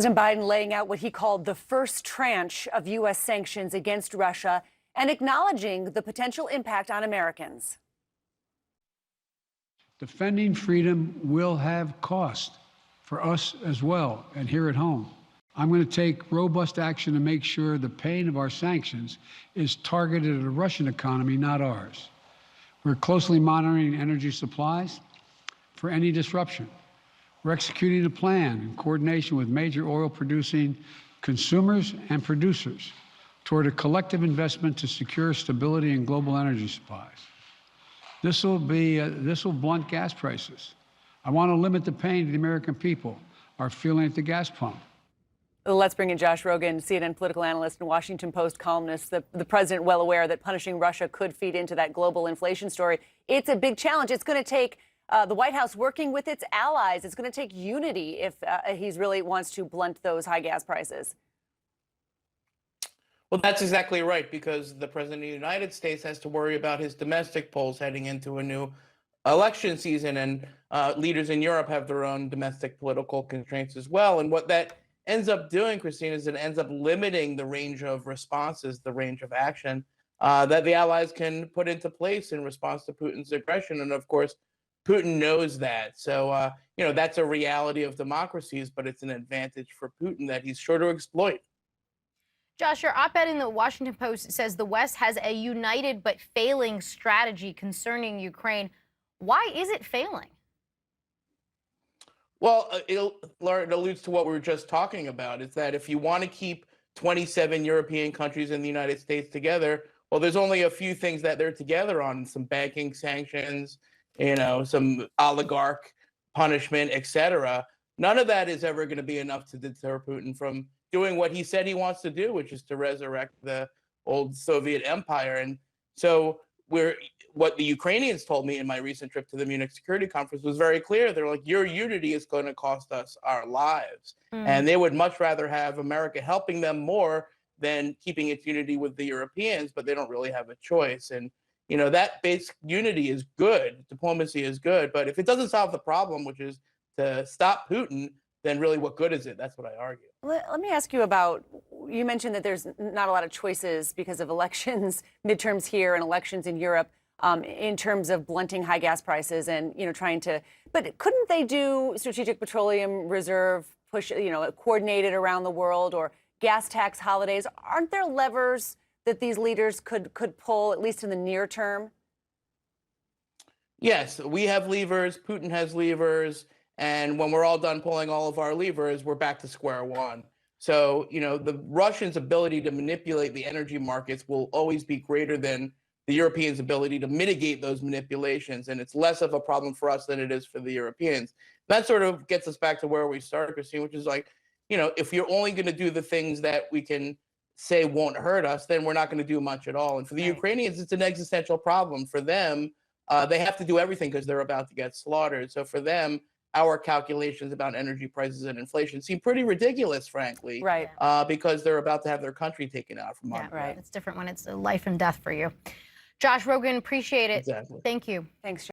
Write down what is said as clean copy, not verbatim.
President Biden laying out what he called the first tranche of U.S. sanctions against Russia and acknowledging the potential impact on Americans. Defending freedom will have cost for us as well and here at home. I'm going to take robust action to make sure the pain of our sanctions is targeted at the Russian economy, not ours. We're closely monitoring energy supplies for any disruption. We're executing a plan in coordination with major oil-producing consumers and producers toward a collective investment to secure stability in global energy supplies. This will blunt gas prices. I want to limit the pain to the American people are feeling at the gas pump. Let's bring in Josh Rogin, CNN political analyst and Washington Post columnist. The president well aware that punishing Russia could feed into that global inflation story. It's a big challenge. It's going to take the White House working with its allies. It's going to take unity if he really wants to blunt those high gas prices. Well, that's exactly right, because the president of the United States has to worry about his domestic polls heading into a new election season, and leaders in Europe have their own domestic political constraints as well. And what that ends up doing, Christine, is it ends up limiting the range of responses, the range of action that the allies can put into place in response to Putin's aggression. And of course, Putin knows that. So, that's a reality of democracies, but it's an advantage for Putin that he's sure to exploit. Josh, your op-ed in the Washington Post says the West has a united but failing strategy concerning Ukraine. Why is it failing? Well, it alludes to what we were just talking about. It's that if you want to keep 27 European countries and the United States together, well, there's only a few things that they're together on: some banking sanctions, some oligarch punishment, etc. None of that is ever going to be enough to deter Putin from doing what he said he wants to do, which is to resurrect the old Soviet empire. And so what the Ukrainians told me in my recent trip to the Munich Security Conference was very clear. They're like, your unity is going to cost us our lives. And they would much rather have America helping them more than keeping its unity with the Europeans, but they don't really have a choice. And, that basic unity is good. Diplomacy is good. But if it doesn't solve the problem, which is to stop Putin, then really what good is it? That's what I argue. Let me ask you about, you mentioned that there's not a lot of choices because of elections, midterms here and elections in Europe, in terms of blunting high gas prices and, but couldn't they do strategic petroleum reserve, push, coordinated around the world, or gas tax holidays? Aren't there levers that these leaders could pull, at least in the near term? Yes, we have levers. Putin has levers. And when we're all done pulling all of our levers, we're back to square one. So, the Russians' ability to manipulate the energy markets will always be greater than the Europeans' ability to mitigate those manipulations. And it's less of a problem for us than it is for the Europeans. That sort of gets us back to where we started, Christine, which is like, if you're only going to do the things that we can say won't hurt us, then we're not going to do much at all. And for the Ukrainians, it's an existential problem. For them, they have to do everything because they're about to get slaughtered. So for them, our calculations about energy prices and inflation seem pretty ridiculous, frankly. Right. Because they're about to have their country taken out from Yeah, under. right. It's different when it's a life and death for you. Josh Rogin, appreciate it. Exactly. Thank you. Thanks,